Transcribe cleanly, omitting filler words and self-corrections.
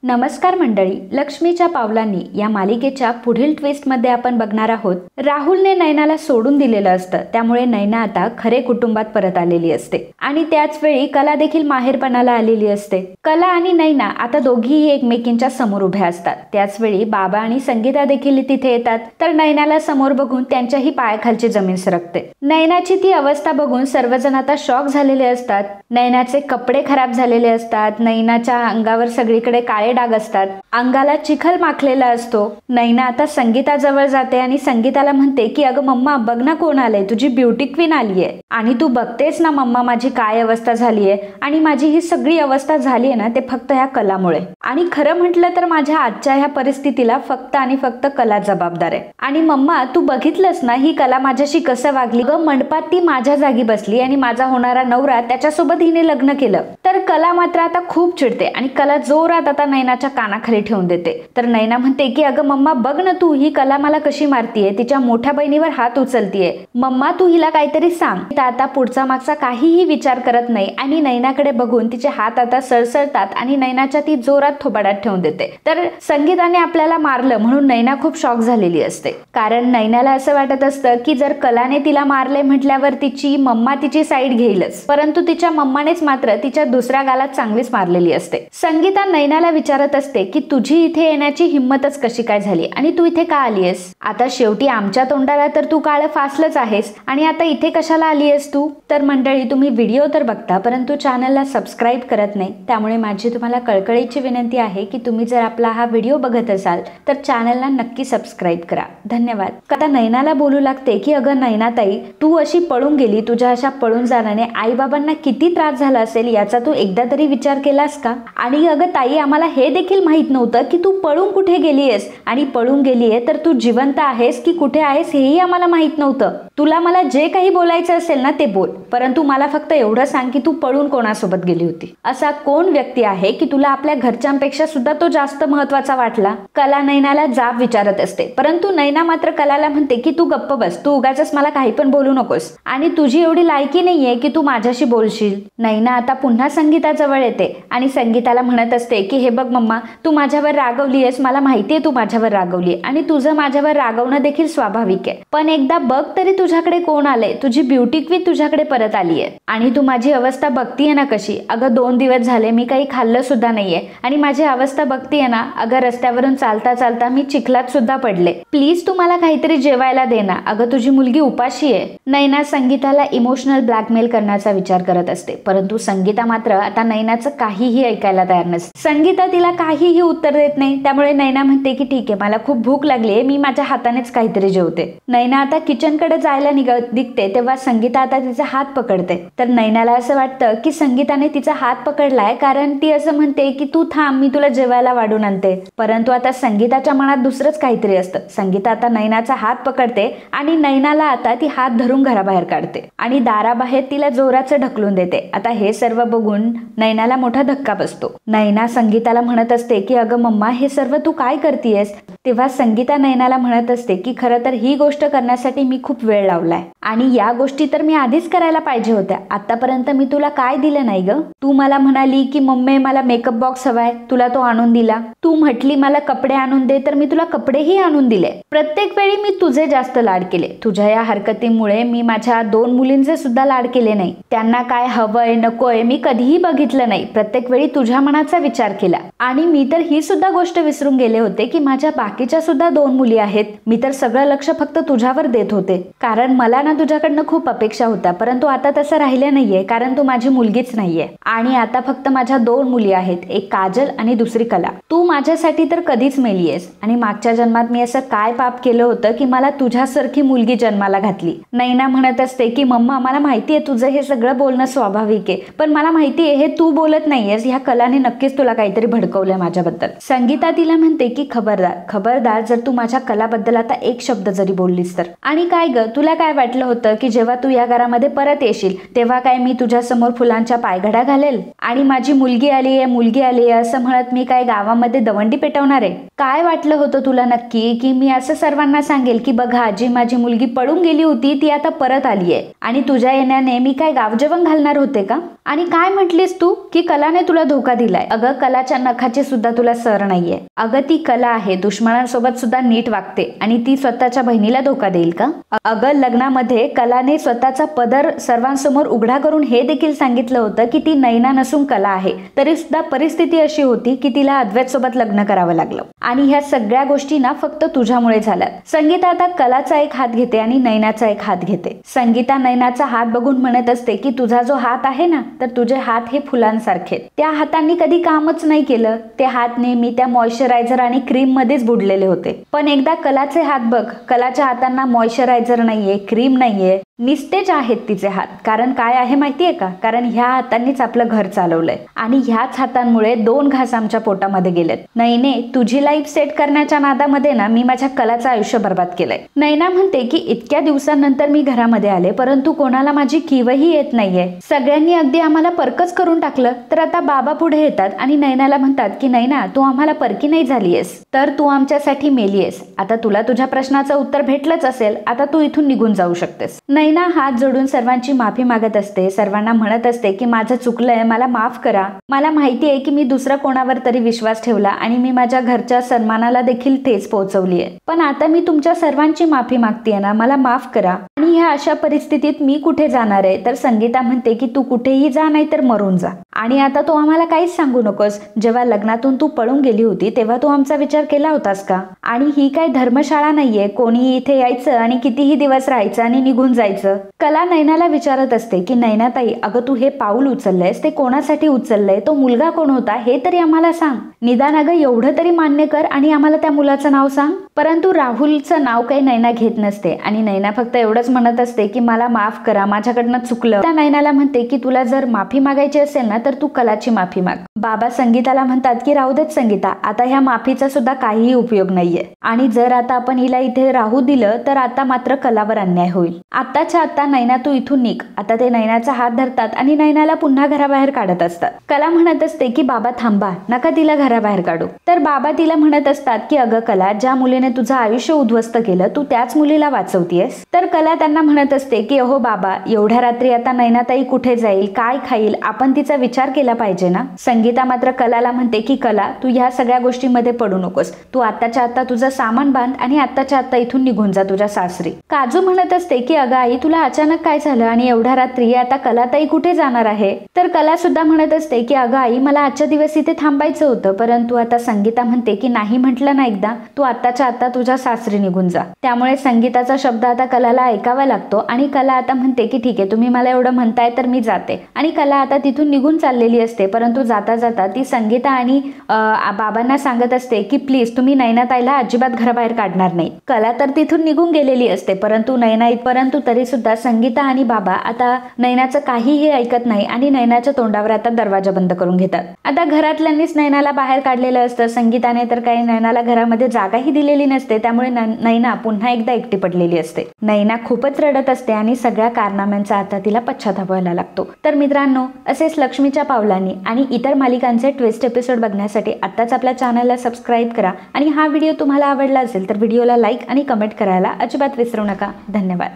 नमस्कार मंडळी, लक्ष्मीच्या पावलांनी या मालिकेच्या पुढील ट्विस्टमध्ये आपण बघणार आहोत. राहुलने नैनाला सोडून दिलेलं असतं, त्यामुळे नैना आता खरे कुटुंबात परत आलेली असते आणि त्याच वेळी कला देखील माहेरपणाला आलेली असते. कला आणि नैना आता दोघीही एकमेकींच्या समोर उभ्या असतात. त्याच वेळी बाबा आणि संगीता देखील तिथे येतात. तर नैनाला समोर बघून त्यांच्याही पायाखालची जमीन सरकते. नैनाची ती अवस्था बघून सर्वजण आता शॉक झालेले असतात. नैनाचे कपडे खराब झालेले असतात. नैनाच्या अंगावर सगळीकडे काळे डाग असतात. अंगाला चिखल माखलेला असतो. नैना आता संगीताजवळ जाते आणि संगीताला म्हणते की अगं मम्मा, बघ ना कोण आलंय, तुझी ब्युटी क्वीन आलीये आणि तू बघतेस ना मम्मा माझी काय अवस्था झालीये. आणि माझी ही सगळी अवस्था झालीये ना ते फक्त ह्या कलामुळे. आणि खरं म्हटलं तर माझ्या आजच्या ह्या परिस्थितीला फक्त आणि फक्त कला जबाबदार आहे. आणि मम्मा, तू बघितलंस ना ही कला माझ्याशी कसं वागली. मंडपात ती माझ्या जागी बसली आणि माझा होणारा नवरा त्याच्यासोबत हिने लग्न केलं. तर कला मात्र आता खूप चिडते आणि कला जोरात आता नैनाच्या कानाखाली ठेवून देते. तर नैना म्हणते की अगं मम्मा, बघ ना तू ही कला मला कशी मारतीये, तिच्या मोठ्या बहिणीवर हात उचलतीये. मम्मा, तू हिला काहीतरी सांग. आता पुढचा मागचा काहीही विचार करत नाही आणि नैनाकडे बघून तिचे हात आता सळसळतात आणि नैनाच्या ती जोरात थोबाडात ठेवून देते. तर संगीताने आपल्याला मारलं म्हणून नैना खूप शॉक झालेली असते. कारण नैनाला असं वाटत असतं की जर कलाने तिला मारले म्हटल्यावर तिची मम्मा तिची साईड घेईलच. परंतु तिच्या मम्मानेच मात्र तिच्या दुसऱ्या गालात चांगलीच मारलेली असते. संगीता नैनाला विचारत असते की तुझी इथे येण्याची हिंमतच कशी काय झाली आणि तू इथे का आलीयस. आता शेवटी आमच्या तोंडाला तर तू काळ फासलंच आहेस आणि आता इथे कशाला आलीयस तू. तर मंडळी, तुम्ही व्हिडिओ तर बघता परंतु चॅनलला सबस्क्राईब करत नाही. त्यामुळे माझी तुम्हाला कळकळीची विनंती आहे की तुम्ही जर आपला हा व्हिडिओ बघत असाल तर चॅनलला नक्की सबस्क्राईब करा. धन्यवाद. आता नैनाला बोलू लागते की अगं नैनाताई, तू अशी पळून गेली, तुझ्या अशा पळून जाण्याने आई बाबांना किती त्रास झाला असेल याचा तू एकदा तरी विचार केलास का. आणि अगं ताई, आम्हाला हे देखील माहित नव्हतं की तू पळून कुठे गेलीयस आणि पळून गेलीये तर तू जिवंत आहेस की कुठे आहेस हेही आम्हाला माहित नव्हतं. तुला मला जे काही बोलायचं असेल ना ते बोल, परंतु मला फक्त एवढं सांग की तू पळून कोणासोबत गेली होती. असा कोण व्यक्ती आहे की तुला आपल्या घरच्यांपेक्षा सुद्धा तो जास्त महत्वाचा वाटला. कला नैनाला जाब विचारत असते, परंतु नैना मात्र कलाला म्हणते की तू गप्प बस, तू उगाचच मला काही पण बोलू नकोस आणि तुझी एवढी लायकी नाहीये की तू माझ्याशी बोलशील. नैना आता पुन्हा संगीताजवळ येते आणि संगीताला म्हणत असते की हे बघ मम्मा, तू माझ्यावर रागवलीयस, मला माहितीये तू माझ्यावर रागवली आणि तुझं माझ्यावर रागवणं देखील स्वाभाविक आहे. पण एकदा बघ तरी तुझ्याकडे कोण आलंय. तुझी ब्युटी क्वीन तुझ्याकडे परत आलीये आणि तू माझी अवस्था बघतीये ना कशी. अगं 2 दिवस झाले मी काही खाल्लं सुद्धा नाहीये आणि माझी अवस्था बघतीये ना. अगं रस्त्यावरून चालता चालता मी चिखलात सुद्धा पडले. प्लीज तू मला काहीतरी जेवायला दे ना. अगं तुझी मुलगी उपाशी आहे. नैना संगीताला इमोशनल ब्लॅकमेल करण्याचा विचार करत असते, परंतु संगीता मात्र आता नैनाचं काहीही ऐकायला तयार नसते. संगीता तिला काहीही उत्तर देत नाही. त्यामुळे नैना म्हणते की ठीक आहे, मला खूप भूक लागली, मी माझ्या हातानेच काहीतरी जेवते. नैना आता किचनकडे जायला निघते तेव्हा संगीता आता तिचा हात पकडते. तर नैनाला असं वाटतं की संगीताने तिचा हात पकडलाय कारण ती असं म्हणते की तू थांब, मी तुला जेवायला वाढून आणते. परंतु आता संगीताच्या मनात दुसरंच काहीतरी असतं. संगीता आता नैनाचा हात पकडते आणि नैनाला आता ती हात धरून घराबाहेर काढते आणि दाराबाहेर तिला जोराचं ढकलून देते. आता हे सर्व बघून नैनाला मोठा धक्का बसतो. नैना संगीताला म्हणत असते की अगं मम्मा, हे सर्व तू काय करतेयस. तेव्हा संगीता नैनाला म्हणत असते की खरं तर ही गोष्ट करण्यासाठी मी खूप वेळ लावलाय आणि या गोष्टी तर मी आधीच करायला पाहिजे होत्या. आतापर्यंत मी तुला काय दिलं नाही ग. तू मला म्हणाली की मम्मी मला मेकअप बॉक्स हवाय, तुला तो आणून दिला. तू म्हटली मला कपडे आणून दे, तर मी तुला कपडेही आणून दिले. प्रत्येक वेळी मी तुझे जास्त लाड केले. तुझ्या या हरकतीमुळे मी माझ्या 2 मुलींचे सुद्धा लाड केले नाही. त्यांना काय हवंय नकोय मी कधीही बघितलं नाही. प्रत्येक वेळी तुझ्या मनाचा विचार केला आणि मी तर ही सुद्धा गोष्ट विसरून गेले होते की माझ्या बाकीच्या सुद्धा 2 मुली आहेत. मी तर सगळं लक्ष फक्त तुझ्यावर देत होते कारण मला ना तुझ्याकडनं खूप अपेक्षा होत्या. परंतु आता तसं राहिलं नाहीये कारण तू माझी मुलगीच नाहीये आणि आता फक्त माझ्या 2 मुली आहेत, एक काजल आणि दुसरी कला. तू माझ्यासाठी तर कधीच मेलीयस आणि मागच्या जन्मात मी असं काय पाप केलं होतं की मला तुझ्यासारखी मुलगी जन्माला घातली. नैना म्हणत असते की मम्मा, मला माहितीये तुझं हे सगळं बोलणं स्वाभाविक आहे, पण मला माहितीये हे तू बोलत नाहीयेस. ह्या कलाने नक्कीच तुला काहीतरी भडकवलंय माझ्याबद्दल. संगीता तिला म्हणते की खबरदार खबरदार, जर तू माझ्या कलाबद्दल आता एक शब्द जरी बोललीस तर. आणि काय ग, तुला काय वाटलं होतं की जेव्हा तू या घरामध्ये परत येशील तेव्हा काय मी तुझ्या समोर फुलांच्या पायघड्या घालेल आणि माझी मुलगी आली आहे असं म्हणत मी काय गावामध्ये दवंडी पेटवणार आहे. काय वाटलं होतं तुला नक्की की मी असं सर्वांना सांगेल की बघा जी माझी मुलगी पळून गेली होती ती आता परत आली आहे आणि तुझ्या येण्याने मी काय गावजेवण घालणार होते का? आणि काय म्हटलीस तू की कलाने तुला धोका दिलाय? अगं कलाच्या नखाची सुद्धा तुला सर नाहीये. अगं ती कला आहे, दुश्मनांसोबत सुद्धा नीट वागते आणि ती स्वतःच्या बहिणीला धोका देईल का? अगं लग्नामध्ये कलाने स्वतःचा पदर सर्वांसमोर उघडा करून हे देखील सांगितलं होतं की ती नैना नसून कला आहे, तरी सुद्धा परिस्थिती अशी होती की तिला अद्वैत सोबत लग्न करावं लागलं. आणि ह्या सगळ्या गोष्टी ना फक्त तुझ्यामुळे झाल्यात. संगीता आता कलाचा एक हात घेते आणि नैनाचा एक हात घेते. संगीता नैनाचा हात बघून म्हणत असते की तुझा जो हात आहे ना तर तुझे हात हे फुलांसारखे. त्या हातांनी कधी कामच नाही केलं. ते हात नेहमी त्या मॉइश्चरायझर आणि क्रीम मध्येच बुडलेले होते. पण एकदा कलाचे हात बघ, कलाच्या हातांना मॉइश्चरायझर नाहीये, क्रीम नाहीये, निस्तेज आहेत तिचे हात. कारण काय आहे माहितीये का? कारण ह्या हातांनीच आपलं घर चालवलंय आणि ह्याच हातांमुळे 2 घास आमच्या पोटामध्ये गेलेत. नैने तुझी लाईफ सेट करण्याच्या नादामध्ये ना मी माझ्या कलाचं आयुष्य बर्बाद केलंय. नैना म्हणते की इतक्या दिवसांनंतर मी घरामध्ये आले परंतु कोणाला माझी किवही येत नाहीये. सगळ्यांनी अगदी आम्हाला परकच करून टाकलं. तर आता बाबा पुढे येतात आणि नैनाला म्हणतात की नैना तू आम्हाला परकी नाही झालीयस तर तू आमच्यासाठी मेलीयस. आता तुला तुझ्या प्रश्नाचं उत्तर भेटलंच असेल, आता तू इथून निघून जाऊ शकतेस. नैना हात जोडून सर्वांची माफी मागत असते. सर्वांना म्हणत असते की माझं चुकलंय, मला माफ करा. मला माहिती आहे की मी दुसरा कोणावर तरी विश्वास ठेवला आणि मी माझ्या घरच्या सन्मानाला देखील ठेच पोहोचवली आहे. पण आता मी तुमच्या सर्वांची माफी मागतेय ना, मला माफ करा. आणि ह्या अशा परिस्थितीत मी कुठे जाणार आहे? तर संगीता म्हणते की तू कुठेही जा नाही तर मरून जा. आणि आता तू आम्हाला काहीच सांगू नकोस. जेव्हा लग्नातून तू पळून गेली होती तेव्हा तू आमचा विचार केला होतास का? आणि ही काय धर्मशाळा नाहीये, कोणीही इथे यायचं आणि कितीही दिवस राहायचं आणि निघून जायचं. कला नैनाला विचारत असते की नैनाताई अगं तू हे पाऊल उचललंयस ते कोणासाठी उचललंय? तो मुलगा कोण होता हे तरी आम्हाला सांग. निदान अगं एवढं तरी मान्य कर आणि आम्हाला त्या मुलाचं नाव सांग. परंतु राहुलचं नाव काही नैना घेत नसते आणि नैना फक्त एवढंच म्हणत असते की मला माफ करा, माझ्याकडनं चुकलं. त्या नैनाला म्हणते की तुला जर माफी मागायची असेल ना तर तू कलाची माफी माग. बाबा संगीताला म्हणतात की राहू देत संगीता, आता ह्या माफीचा सुद्धा काहीही उपयोग नाहीये आणि जर आता आपण हिला इथे राहू दिलं तर आता मात्र कलावर अन्याय होईल. आताच्या आता नैना तू इथून निघ. आता ते नैनाचा हात धरतात आणि नैनाला पुन्हा घराबाहेर काढत असतात. कला म्हणत असते की बाबा थांबा, नका तिला घराबाहेर काढू. तर बाबा तिला म्हणत असतात की अगं कला, ज्या मुलीने तुझं आयुष्य उद्ध्वस्त केलं तू त्याच मुलीला वाचवतीयस. तर कला त्यांना म्हणत असते की अहो बाबा, एवढ्या रात्री आता नैनाताई कुठे जाईल, काय खाईल, आपण तिचा विचार केला पाहिजे ना. संगीता मात्र कलाला म्हणते की कला, तू ह्या सगळ्या गोष्टींमध्ये पडू नकोस. तू आत्ताच्या आता तुझं सामान बांध आणि आत्ताच्या आता इथून निघून जा तुझ्या सासरी. काजू म्हणत असते की अगं आई, तुला अचानक काय झालं आणि एवढ्या रात्री आता कलाताई कुठे जाणार आहे? तर कला सुद्धा म्हणत असते की अगं आई, मला आजच्या दिवस इथे थांबायचं होतं. परंतु आता संगीता म्हणते की नाही म्हटलं ना एकदा, तू आत्ताच्या आता तुझ्या सासरी निघून जा. त्यामुळे संगीताचा शब्द आता कलाला ऐकावा लागतो आणि कला आता म्हणते की ठीक आहे, तुम्ही मला एवढं म्हणताय तर मी जाते. आणि कला आता तिथून निघून चाललेली असते. परंतु जाता जाता ती संगीता आणि बाबांना सांगत असते की प्लीज तुम्ही नैनाताईला अजिबात घराबाहेर काढणार नाही. कला तर तिथून निघून गेलेली असते परंतु तरी सुद्धा संगीता आणि बाबा आता नैनाचं काहीही ऐकत नाही आणि नैनाच्या तोंडावर आता दरवाजा बंद करून घेतात. आता घरातल्यांनीच नैनाला बाहेर काढलेलं असतं. संगीताने तर काही नैनाला घरामध्ये जागाही दिलेली नसते. त्यामुळे नैना पुन्हा एकदा एकटी पडलेली असते. नैना खूपच रडत असते आणि सगळ्या कारनाम्यांचा आता तिला पश्चाताप व्हायला लागतो. तर मित्रांनो, असेच लक्ष्मीच्या पावलांनी आणि इतर मालिकांचे ट्विस्ट एपिसोड बघण्यासाठी आत्ताच आपल्या चॅनलला सबस्क्राईब करा आणि हा व्हिडिओ तुम्हाला आवडला असेल तर व्हिडिओला लाईक आणि कमेंट करायला अजिबात विसरू नका. धन्यवाद.